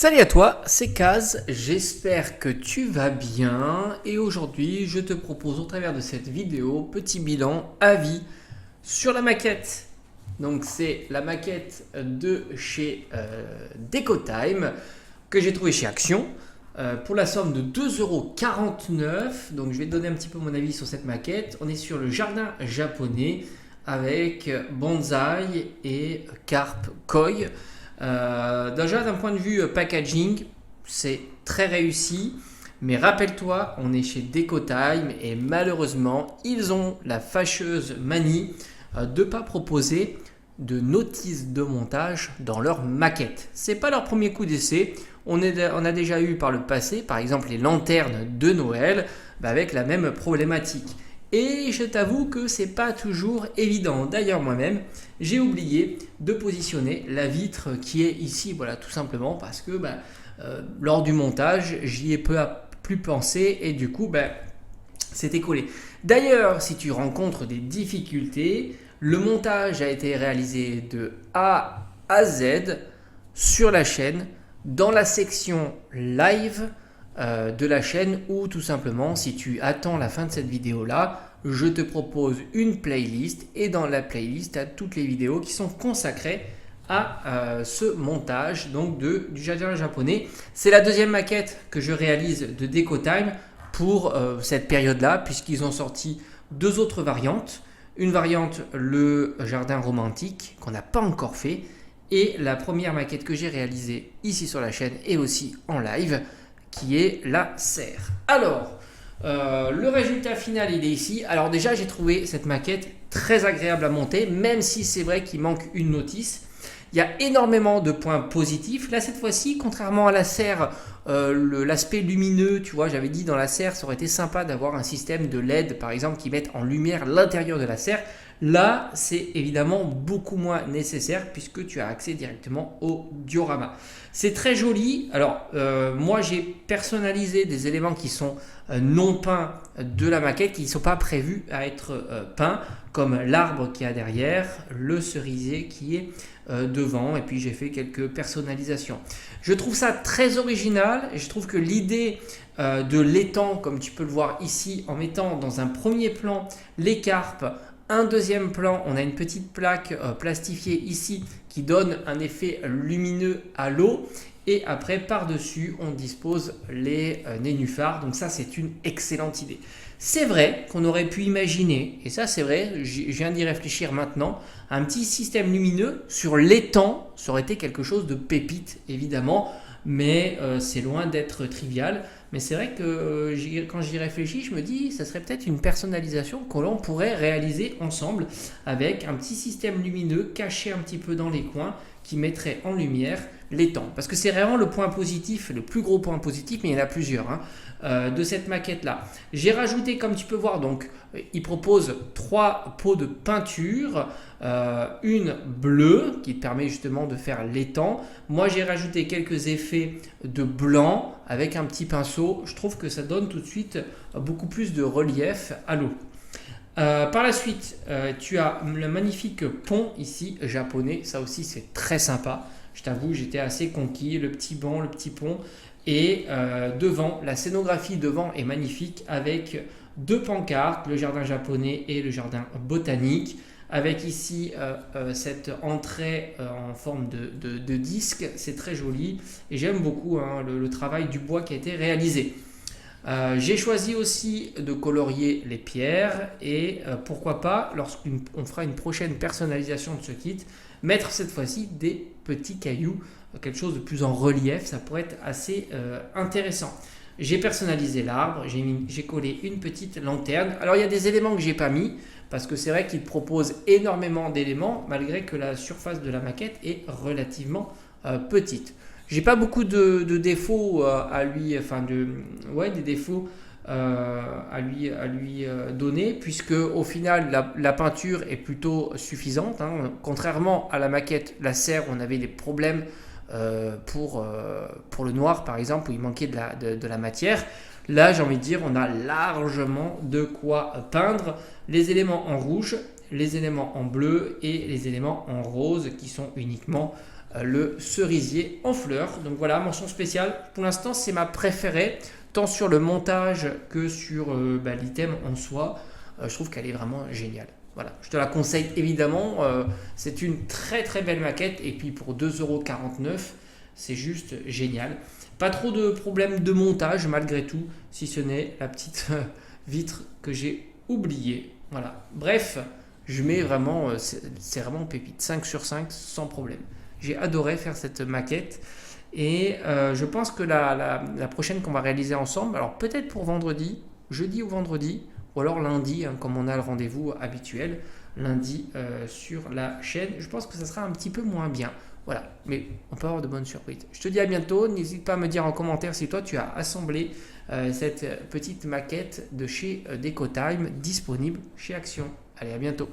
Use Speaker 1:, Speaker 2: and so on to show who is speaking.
Speaker 1: Salut à toi, c'est Kaz, j'espère que tu vas bien et aujourd'hui je te propose au travers de cette vidéo petit bilan avis sur la maquette. Donc c'est la maquette de chez Decotime que j'ai trouvé chez Action pour la somme de 2,49 €. Donc je vais te donner un petit peu mon avis sur cette maquette. On est sur le jardin japonais avec bonsaï et carpe koi. Déjà d'un point de vue packaging, c'est très réussi. Mais rappelle-toi, on est chez Decotime et malheureusement, ils ont la fâcheuse manie de ne pas proposer de notice de montage dans leur maquette. C'est pas leur premier coup d'essai. On a déjà eu par le passé, par exemple, les lanternes de Noël avec la même problématique. Et je t'avoue que c'est pas toujours évident. D'ailleurs, moi-même, j'ai oublié de positionner la vitre qui est ici, voilà, tout simplement parce que lors du montage, j'y ai plus pensé et du coup, c'était collé. D'ailleurs, si tu rencontres des difficultés, le montage a été réalisé de A à Z sur la chaîne, dans la section live de la chaîne, ou tout simplement si tu attends la fin de cette vidéo là, je te propose une playlist et dans la playlist tu as toutes les vidéos qui sont consacrées à ce montage donc du jardin japonais. C'est la deuxième maquette que je réalise de Decotime pour cette période là, puisqu'ils ont sorti deux autres variantes. Une variante, le jardin romantique, qu'on n'a pas encore fait, et la première maquette que j'ai réalisée ici sur la chaîne et aussi en live, qui est la serre. Alors, le résultat final, il est ici. Alors déjà, j'ai trouvé cette maquette très agréable à monter, même si c'est vrai qu'il manque une notice. Il y a énormément de points positifs. Là, cette fois-ci, contrairement à la serre, l'aspect lumineux, tu vois, j'avais dit dans la serre, ça aurait été sympa d'avoir un système de LED, par exemple, qui mette en lumière l'intérieur de la serre. Là, c'est évidemment beaucoup moins nécessaire puisque tu as accès directement au diorama. C'est très joli. Alors, moi, j'ai personnalisé des éléments qui sont non peints de la maquette, qui ne sont pas prévus à être peints, comme l'arbre qui est derrière, le cerisier qui est devant, et puis j'ai fait quelques personnalisations. Je trouve ça très original et je trouve que l'idée de l'étang, comme tu peux le voir ici, en mettant dans un premier plan les carpes, un deuxième plan, on a une petite plaque plastifiée ici qui donne un effet lumineux à l'eau. Et après, par-dessus, on dispose les nénuphars. Donc ça, c'est une excellente idée. C'est vrai qu'on aurait pu imaginer, et ça c'est vrai, je viens d'y réfléchir maintenant, un petit système lumineux sur l'étang. Ça aurait été quelque chose de pépite, évidemment, mais c'est loin d'être trivial. Mais c'est vrai que quand j'y réfléchis, je me dis ça serait peut-être une personnalisation que l'on pourrait réaliser ensemble avec un petit système lumineux caché un petit peu dans les coins qui mettrait en lumière l'étang. Parce que c'est vraiment le point positif, le plus gros point positif, mais il y en a plusieurs de cette maquette-là. J'ai rajouté, comme tu peux voir, donc il propose 3 pots de peinture, une bleue qui te permet justement de faire l'étang. Moi, j'ai rajouté quelques effets de blanc avec un petit pinceau. Je trouve que ça donne tout de suite beaucoup plus de relief à l'eau. Par la suite, tu as le magnifique pont ici japonais. Ça aussi, c'est très sympa. Je t'avoue, j'étais assez conquis. Le petit banc, le petit pont. Et devant, la scénographie devant est magnifique avec deux pancartes, le jardin japonais et le jardin botanique. Avec ici cette entrée en forme de disque. C'est très joli. Et j'aime beaucoup le travail du bois qui a été réalisé. J'ai choisi aussi de colorier les pierres et pourquoi pas, lorsqu'on fera une prochaine personnalisation de ce kit, mettre cette fois-ci des petits cailloux, quelque chose de plus en relief, ça pourrait être assez intéressant. J'ai personnalisé l'arbre, j'ai collé une petite lanterne. Alors il y a des éléments que j'ai pas mis parce que c'est vrai qu'il propose énormément d'éléments malgré que la surface de la maquette est relativement petite. J'ai pas beaucoup de défauts à lui, des défauts à lui donner, puisque au final la peinture est plutôt suffisante. Contrairement à la maquette, la serre, on avait des problèmes pour le noir par exemple, où il manquait de la matière. Là, j'ai envie de dire, on a largement de quoi peindre les éléments en rouge, les éléments en bleu et les éléments en rose qui sont uniquement le cerisier en fleurs. Donc voilà, mention spéciale. Pour l'instant, c'est ma préférée, tant sur le montage que sur l'item en soi. Je trouve qu'elle est vraiment géniale. Voilà, je te la conseille évidemment. C'est une très très belle maquette. Et puis pour 2,49 €, c'est juste génial. Pas trop de problèmes de montage malgré tout, si ce n'est la petite vitre que j'ai oubliée. Voilà, bref, je mets vraiment, c'est vraiment pépite. 5 sur 5 sans problème. J'ai adoré faire cette maquette. Et je pense que la prochaine qu'on va réaliser ensemble, alors peut-être pour vendredi, jeudi ou vendredi, ou alors lundi, hein, comme on a le rendez-vous habituel, lundi sur la chaîne, je pense que ça sera un petit peu moins bien. Voilà, mais on peut avoir de bonnes surprises. Je te dis à bientôt, n'hésite pas à me dire en commentaire si toi tu as assemblé cette petite maquette de chez Decotime, disponible chez Action. Allez, à bientôt.